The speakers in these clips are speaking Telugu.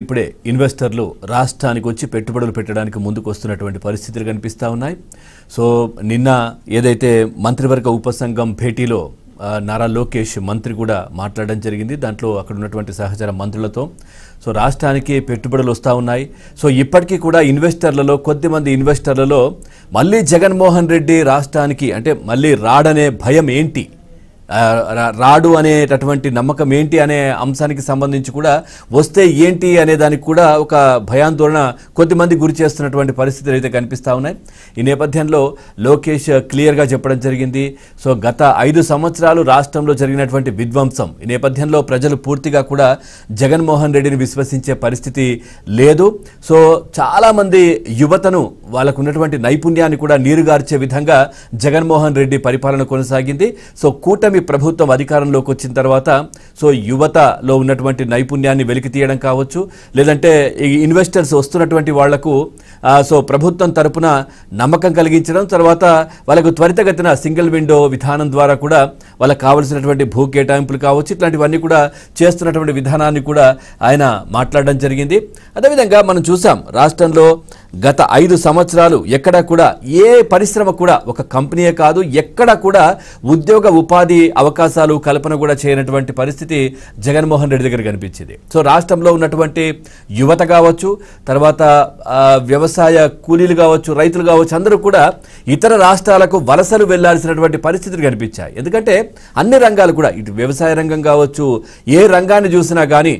ఇప్పుడే ఇన్వెస్టర్లు రాష్ట్రానికి వచ్చి పెట్టుబడులు పెట్టడానికి ముందుకు వస్తున్నటువంటి పరిస్థితులు కనిపిస్తా ఉన్నాయి. సో నిన్న ఏదైతే మంత్రివర్గ ఉపసంఘం భేటీలో నారా లోకేష్ మంత్రి కూడా మాట్లాడడం జరిగింది. దాంట్లో అక్కడ ఉన్నటువంటి సహచర మంత్రులతో సో రాష్ట్రానికి పెట్టుబడులు వస్తూ ఉన్నాయి. సో ఇప్పటికీ కూడా ఇన్వెస్టర్లలో కొద్దిమంది ఇన్వెస్టర్లలో మళ్ళీ జగన్మోహన్ రెడ్డి రాష్ట్రానికి అంటే మళ్ళీ రాడనే భయం ఏంటి, రాడు అనేటటువంటి నమ్మకం ఏంటి అనే అంశానికి సంబంధించి కూడా వస్తే ఏంటి అనే దానికి కూడా ఒక భయాందోళన కొద్దిమంది గురి చేస్తున్నటువంటి పరిస్థితులు అయితే కనిపిస్తూ ఉన్నాయి. ఈ నేపథ్యంలో లోకేష్ క్లియర్గా చెప్పడం జరిగింది. సో గత 5 సంవత్సరాలు రాష్ట్రంలో జరిగినటువంటి విధ్వంసం ఈ నేపథ్యంలో ప్రజలు పూర్తిగా కూడా జగన్మోహన్ రెడ్డిని విశ్వసించే పరిస్థితి లేదు. సో చాలామంది యువతను వాళ్ళకు ఉన్నటువంటి నైపుణ్యాన్ని కూడా నీరుగార్చే విధంగా జగన్మోహన్ రెడ్డి పరిపాలన కొనసాగింది. సో కూటమి ప్రభుత్వం అధికారంలోకి వచ్చిన తర్వాత సో యువతలో ఉన్నటువంటి నైపుణ్యాన్ని వెలికి తీయడం కావచ్చు, లేదంటే ఈ ఇన్వెస్టర్స్ వస్తున్నటువంటి వాళ్లకు సో ప్రభుత్వం తరపున నమ్మకం కలిగించడం, తర్వాత వాళ్ళకు త్వరితగతిన సింగిల్ విండో విధానం ద్వారా కూడా వాళ్ళకి కావలసినటువంటి భూ కేటాయింపులు కావచ్చు, ఇట్లాంటివన్నీ కూడా చేస్తున్నటువంటి విధానాన్ని కూడా ఆయన మాట్లాడడం జరిగింది. అదేవిధంగా మనం చూసాం రాష్ట్రంలో గత 5 సంవత్సరాలు ఎక్కడా కూడా ఏ పరిశ్రమ కూడా ఒక కంపెనీయే కాదు ఎక్కడా కూడా ఉద్యోగ ఉపాధి అవకాశాలు కల్పన కూడా చేయనటువంటి పరిస్థితి జగన్మోహన్ రెడ్డి దగ్గర కనిపించింది. సో రాష్ట్రంలో ఉన్నటువంటి యువత కావచ్చు, తర్వాత వ్యవసాయ కూలీలు కావచ్చు, రైతులు కావచ్చు, అందరూ కూడా ఇతర రాష్ట్రాలకు వలసలు వెళ్లాల్సినటువంటి పరిస్థితులు కనిపించాయి. ఎందుకంటే అన్ని రంగాలు కూడా ఇటు వ్యవసాయ రంగం కావచ్చు, ఏ రంగాన్ని చూసినా కానీ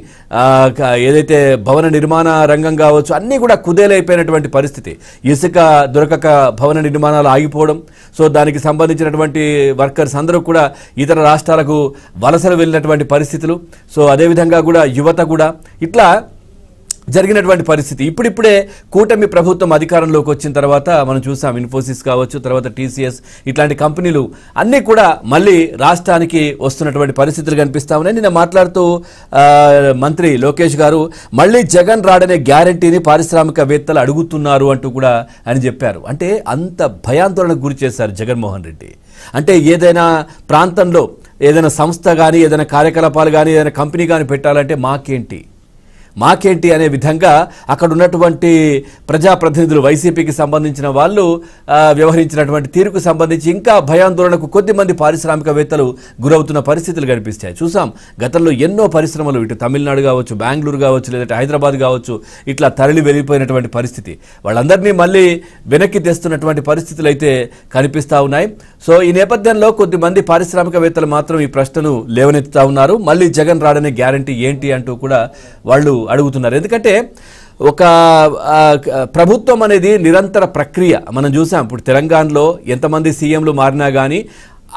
ఏదైతే భవన నిర్మాణ రంగం కావచ్చు అన్నీ కూడా కుదేలైపోయినటువంటి పరిస్థితి. ఇసుక దొరకక భవన నిర్మాణాలు ఆగిపోవడం, సో దానికి సంబంధించినటువంటి వర్కర్స్ అందరూ కూడా ఇతర రాష్ట్రాలకు వలసలు వెళ్ళినటువంటి పరిస్థితులు, సో అదేవిధంగా కూడా యువత కూడా ఇట్లా జరిగినటువంటి పరిస్థితి. ఇప్పుడిప్పుడే కూటమి ప్రభుత్వం అధికారంలోకి వచ్చిన తర్వాత మనం చూసాం ఇన్ఫోసిస్ కావచ్చు, తర్వాత టీసీఎస్ ఇట్లాంటి కంపెనీలు అన్నీ కూడా మళ్ళీ రాష్ట్రానికి వస్తున్నటువంటి పరిస్థితులు కనిపిస్తా ఉన్నాయి. నిన్న మాట్లాడుతూ మంత్రి లోకేష్ గారు మళ్ళీ జగన్ రాడనే గ్యారంటీని పారిశ్రామికవేత్తలు అడుగుతున్నారు అంటూ కూడా అని చెప్పారు. అంటే అంత భయాందోళనకు గురి చేశారు జగన్మోహన్ రెడ్డి. అంటే ఏదైనా ప్రాంతంలో ఏదైనా సంస్థ కానీ ఏదైనా కార్యకలాపాలు కానీ ఏదైనా కంపెనీ కానీ పెట్టాలంటే మాకేంటి అనే విధంగా అక్కడ ఉన్నటువంటి ప్రజాప్రతినిధులు వైసీపీకి సంబంధించిన వాళ్ళు వ్యవహరించినటువంటి తీరుకు సంబంధించి ఇంకా భయాందోళనకు కొద్దిమంది పారిశ్రామికవేత్తలు గురవుతున్న పరిస్థితులు కనిపిస్తాయి. చూసాం గతంలో ఎన్నో పరిశ్రమలు ఇటు తమిళనాడు కావచ్చు, బెంగళూరు కావచ్చు, లేదంటే హైదరాబాద్ కావచ్చు ఇట్లా తరలి వెళ్ళిపోయినటువంటి పరిస్థితి. వాళ్ళందరినీ మళ్ళీ వెనక్కి తెస్తున్నటువంటి పరిస్థితులు అయితే కనిపిస్తూ ఉన్నాయి. సో ఈ నేపథ్యంలో కొద్దిమంది పారిశ్రామికవేత్తలు మాత్రం ఈ ప్రశ్నను లేవనెత్తుతా ఉన్నారు. మళ్ళీ జగన్ రాడనే గ్యారంటీ ఏంటి అంటూ కూడా వాళ్ళు అడుగుతున్నారు. ఎందుకంటే ఒక ప్రభుత్వం అనేది నిరంతర ప్రక్రియ. మనం చూసాం ఇప్పుడు తెలంగాణలో ఎంతమంది సీఎంలు మారినా కానీ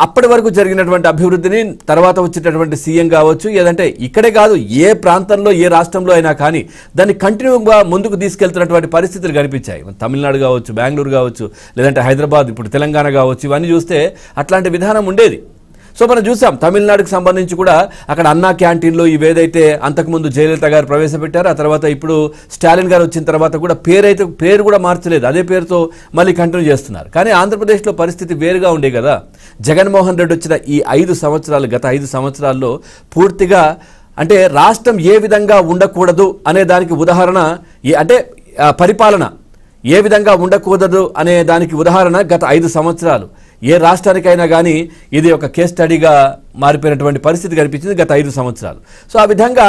అప్పటి వరకు జరిగినటువంటి అభివృద్ధిని తర్వాత వచ్చేటటువంటి సీఎం కావచ్చు, ఏదంటే ఇక్కడే కాదు ఏ ప్రాంతంలో ఏ రాష్ట్రంలో అయినా కానీ దాన్ని కంటిన్యూగా ముందుకు తీసుకెళ్తున్నటువంటి పరిస్థితులు కనిపించాయి. తమిళనాడు కావచ్చు, బెంగళూరు కావచ్చు, లేదంటే హైదరాబాద్, ఇప్పుడు తెలంగాణ కావచ్చు, ఇవన్నీ చూస్తే అట్లాంటి విధానం ఉండేది. సో మనం చూసాం తమిళనాడుకు సంబంధించి కూడా అక్కడ అన్నా క్యాంటీన్లో ఇవేదైతే అంతకుముందు జయలలిత గారు ప్రవేశపెట్టారు, ఆ తర్వాత ఇప్పుడు స్టాలిన్ గారు వచ్చిన తర్వాత కూడా పేరు కూడా మార్చలేదు, అదే పేరుతో మళ్ళీ కంటిన్యూ చేస్తున్నారు. కానీ ఆంధ్రప్రదేశ్లో పరిస్థితి వేరుగా ఉండే కదా. జగన్మోహన్ రెడ్డి వచ్చిన ఈ 5 సంవత్సరాలు గత 5 సంవత్సరాల్లో పూర్తిగా అంటే రాష్ట్రం ఏ విధంగా ఉండకూడదు అనే దానికి ఉదాహరణ అంటే పరిపాలన ఏ విధంగా ఉండకూడదు అనే దానికి ఉదాహరణ గత 5 సంవత్సరాలు ఏ రాష్ట్రానికైనా కానీ ఇది ఒక కేస్ స్టడీగా మారిపోయినటువంటి పరిస్థితి కనిపించింది గత 5 సంవత్సరాలు. సో ఆ విధంగా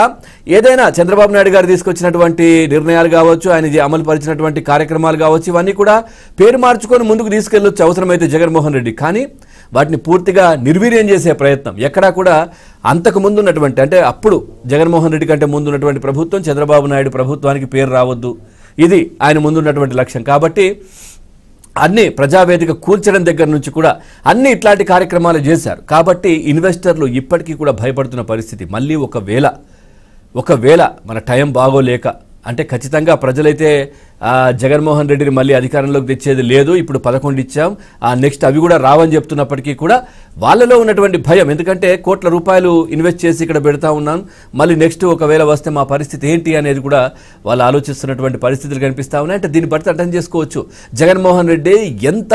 ఏదైనా చంద్రబాబు నాయుడు గారు తీసుకొచ్చినటువంటి నిర్ణయాలు కావచ్చు, ఆయన అమలు పరిచినటువంటి కార్యక్రమాలు కావచ్చు, ఇవన్నీ కూడా పేరు మార్చుకొని ముందుకు తీసుకెళ్ళొచ్చు అవసరమైతే జగన్మోహన్ రెడ్డి. కానీ వాటిని పూర్తిగా నిర్వీర్యం చేసే ప్రయత్నం ఎక్కడా కూడా అంతకు ముందు ఉన్నటువంటి అంటే అప్పుడు జగన్మోహన్ రెడ్డి కంటే ముందు ఉన్నటువంటి ప్రభుత్వం చంద్రబాబు నాయుడు ప్రభుత్వానికి పేరు రావద్దు, ఇది ఆయన ముందున్నటువంటి లక్ష్యం. కాబట్టి అన్ని ప్రజావేదిక కూల్చడం దగ్గర నుంచి కూడా అన్ని ఇట్లాంటి కార్యక్రమాలు చేశారు. కాబట్టి ఇన్వెస్టర్లు ఇప్పటికీ కూడా భయపడుతున్న పరిస్థితి. మళ్ళీ ఒకవేళ మన టైం బాగోలేక అంటే ఖచ్చితంగా ప్రజలైతే జగన్మోహన్ రెడ్డిని మళ్ళీ అధికారంలోకి తెచ్చేది లేదు, ఇప్పుడు 11 ఇచ్చాం, నెక్స్ట్ అవి కూడా రావని చెప్తున్నప్పటికీ కూడా వాళ్ళలో ఉన్నటువంటి భయం, ఎందుకంటే కోట్ల రూపాయలు ఇన్వెస్ట్ చేసి ఇక్కడ పెడతా ఉన్నాను, మళ్ళీ నెక్స్ట్ ఒకవేళ వస్తే మా పరిస్థితి ఏంటి అనేది కూడా వాళ్ళు ఆలోచిస్తున్నటువంటి పరిస్థితులు కనిపిస్తూ ఉన్నాయి. అంటే దీన్ని బట్టి అర్థం చేసుకోవచ్చు జగన్మోహన్ రెడ్డి ఎంత